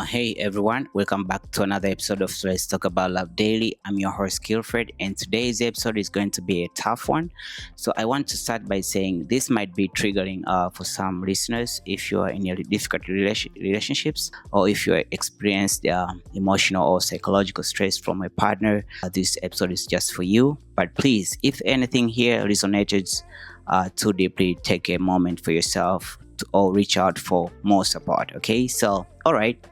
Hey everyone, welcome back to another episode of Let's Talk About Love Daily. I'm your host Kilfred, and today's episode is going to be a tough one. So I want to start by saying this might be triggering for some listeners if you are in your difficult relationships, or if you experienced emotional or psychological stress from a partner. This episode is just for you. But please, if anything here resonated too deeply, take a moment for yourself or reach out for more support. Okay, so all right.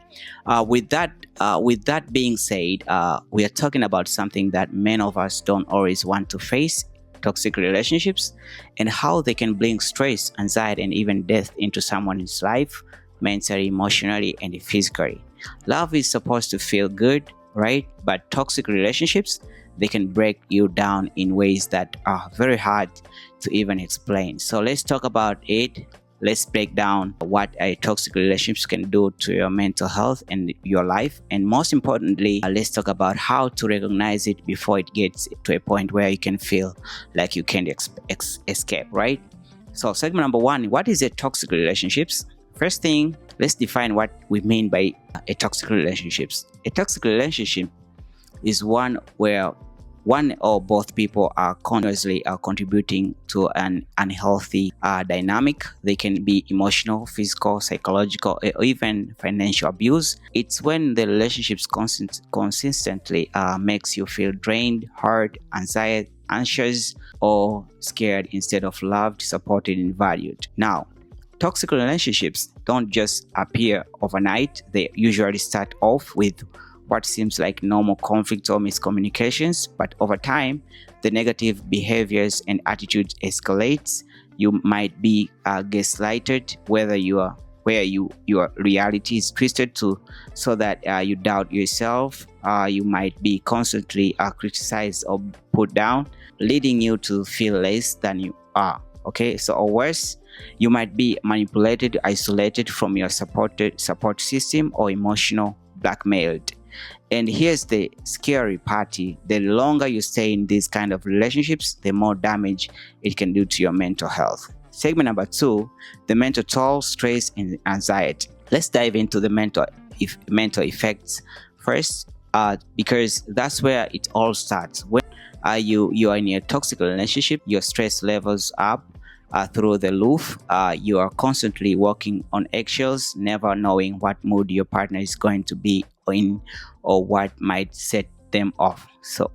With that being said, we are talking about something that many of us don't always want to face: toxic relationships, and how they can bring stress, anxiety, and even death into someone's life, mentally, emotionally, and physically. Love is supposed to feel good, right? But toxic relationships, they can break you down in ways that are very hard to even explain. So let's talk about it. Let's break down what a toxic relationship can do to your mental health and your life. And most importantly, let's talk about how to recognize it before it gets to a point where you can feel like you can't escape, right? So segment number one, what is a toxic relationships? First thing, let's define what we mean by a toxic relationships. A toxic relationship is one where one or both people are continuously contributing to an unhealthy dynamic. They can be emotional, physical, psychological, or even financial abuse. It's when the relationships consistently makes you feel drained, hurt, anxious, or scared instead of loved, supported, and valued. Now, toxic relationships don't just appear overnight. They usually start off with what seems like normal conflicts or miscommunications, but over time, the negative behaviors and attitudes escalates. You might be gaslighted, where your reality is twisted to so that you doubt yourself. You might be constantly criticized or put down, leading you to feel less than you are. Okay, so or worse, you might be manipulated, isolated from your support system, or emotional blackmailed. And here's the scary party: the longer you stay in these kind of relationships, the more damage it can do to your mental health. Segment number two, the mental toll, stress, and anxiety. Let's dive into the mental effects first, because that's where it all starts. When you are in a toxic relationship, your stress levels up through the roof. You are constantly walking on eggshells, never knowing what mood your partner is going to be in or what might set them off. So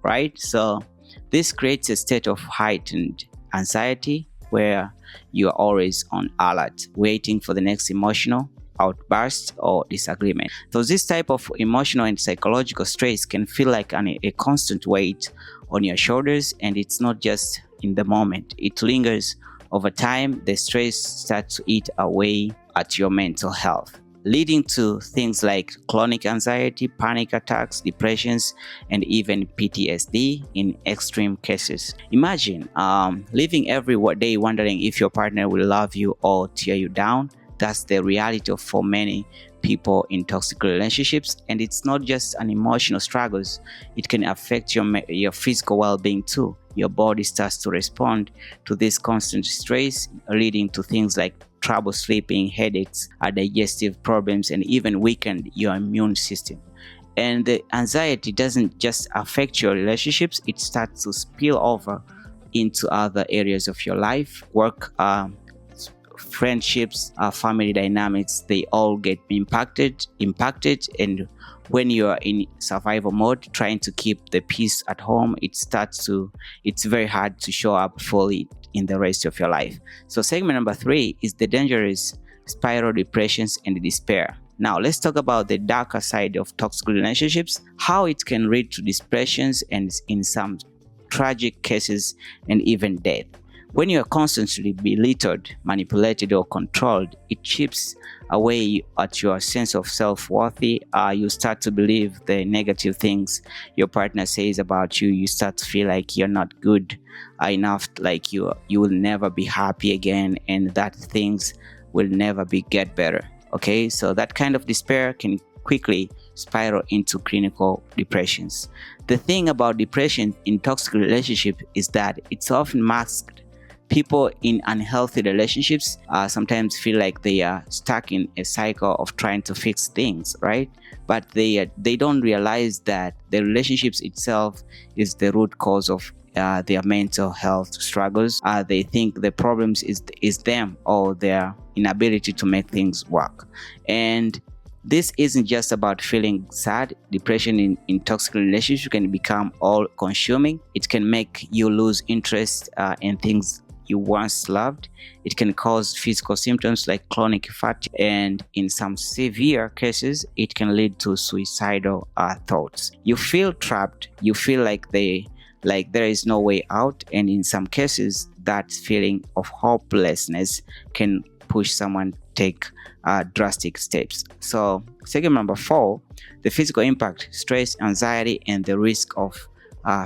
this creates a state of heightened anxiety where you are always on alert, waiting for the next emotional outburst or disagreement. So this type of emotional and psychological stress can feel like a constant weight on your shoulders, and it's not just in the moment. It lingers over time. The stress starts to eat away at your mental health, leading to things like chronic anxiety, panic attacks, depressions, and even PTSD in extreme cases. Imagine living every day wondering if your partner will love you or tear you down. That's the reality for many people in toxic relationships, and it's not just an emotional struggles. It can affect your physical well-being too. Your body starts to respond to this constant stress, leading to things like trouble sleeping, headaches, digestive problems, and even weaken your immune system. And the anxiety doesn't just affect your relationships; it starts to spill over into other areas of your life, work, friendships, family dynamics. They all get impacted. And when you are in survival mode, trying to keep the peace at home, it's very hard to show up fully in the rest of your life. So segment number three is the dangerous spiral depressions and despair. Now let's talk about the darker side of toxic relationships, how it can lead to depressions and in some tragic cases and even death. When you are constantly belittled, manipulated, or controlled, it chips away at your sense of self-worth. You start to believe the negative things your partner says about you. You start to feel like you're not good enough, like you will never be happy again, and that things will never get better. Okay, so that kind of despair can quickly spiral into clinical depressions. The thing about depression in toxic relationship is that it's often masked. People in unhealthy relationships sometimes feel like they are stuck in a cycle of trying to fix things, right? But they don't realize that the relationships itself is the root cause of their mental health struggles. They think the problems is them or their inability to make things work. And this isn't just about feeling sad. Depression in toxic relationships can become all consuming. It can make you lose interest in things you once loved. It can cause physical symptoms like chronic fatigue, and in some severe cases, it can lead to suicidal thoughts. You feel trapped. You feel like there is no way out, and in some cases, that feeling of hopelessness can push someone to take drastic steps. So, segment number 4, the physical impact: stress, anxiety, and the risk of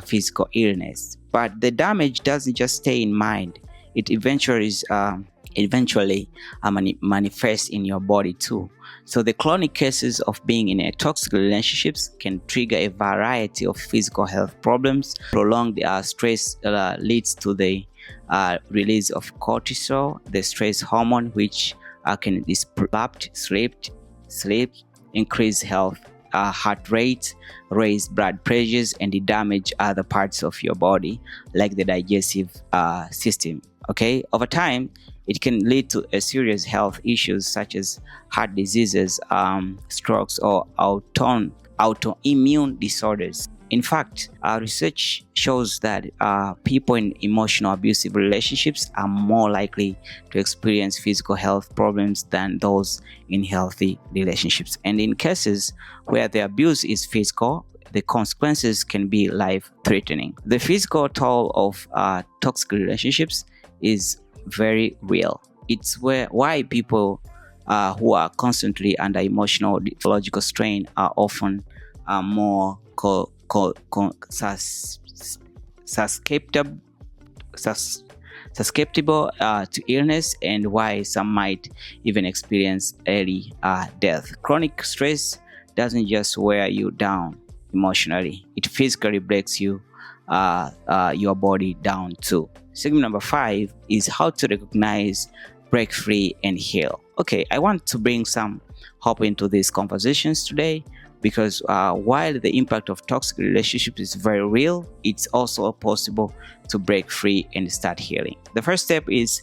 physical illness. But the damage doesn't just stay in mind; it eventually manifests in your body too. So the chronic cases of being in a toxic relationships can trigger a variety of physical health problems. Prolonged stress leads to the release of cortisol, the stress hormone, which can disrupt sleep, increase heart rate, raise blood pressures, and damage other parts of your body like the digestive system. Okay, over time, it can lead to serious health issues such as heart diseases, strokes, or autoimmune disorders. In fact, research shows that people in emotional abusive relationships are more likely to experience physical health problems than those in healthy relationships. And in cases where the abuse is physical, the consequences can be life-threatening. The physical toll of toxic relationships is very real. It's why people who are constantly under emotional psychological strain are often more susceptible to illness, and why some might even experience early death. Chronic stress doesn't just wear you down emotionally; it physically breaks your body down too. Segment number 5 is how to recognize, break free, and heal. Okay, I want to bring some hope into these conversations today, because while the impact of toxic relationships is very real, it's also possible to break free and start healing. The first step is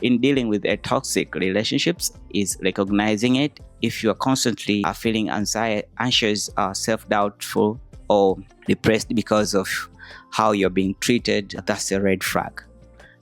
in dealing with a toxic relationships is recognizing it. If you are constantly feeling anxious, self-doubtful, or depressed because of how you're being treated, that's a red flag.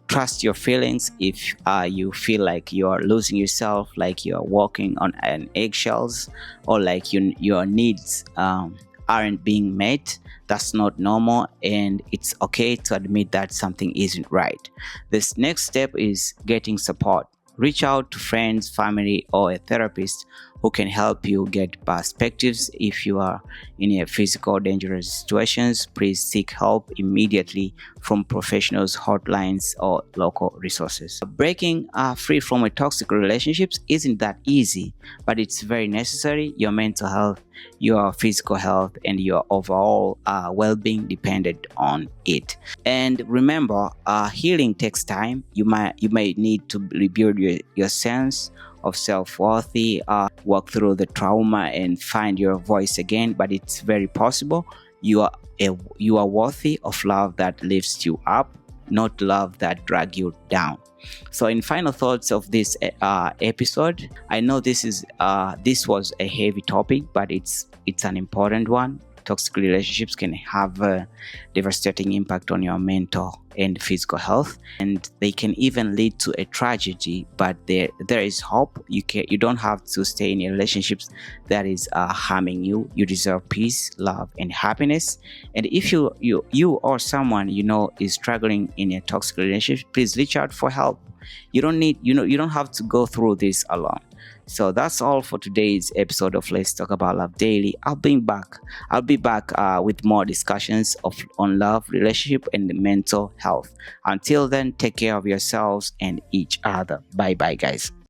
Trust your feelings. If you feel like you're losing yourself, like you're walking on an eggshells, or like your needs aren't being met, that's not normal, and it's okay to admit that something isn't right. This next step is getting support. Reach out to friends, family, or a therapist who can help you get perspectives. If you are in a physical dangerous situations, please seek help immediately from professionals, hotlines, or local resources. Breaking free from a toxic relationships isn't that easy, but it's very necessary. Your mental health, your physical health, and your overall well-being depended on it. And remember, healing takes time. You may need to rebuild your sense of self-worthy, work through the trauma, and find your voice again. But it's very possible. You are worthy of love that lifts you up, not love that drags you down. So, in final thoughts of this episode, I know this was a heavy topic, but it's an important one. Toxic relationships can have a devastating impact on your mental and physical health, and they can even lead to a tragedy. But there is hope. You don't have to stay in a relationships that is harming you. You deserve peace, love, and happiness. And if you or someone you know is struggling in a toxic relationship, please reach out for help. You don't have to go through this alone. So that's all for today's episode of Let's Talk About Love Daily. I'll be back with more discussions on love, relationship, and mental health. Until then, take care of yourselves and each other. Bye bye, guys.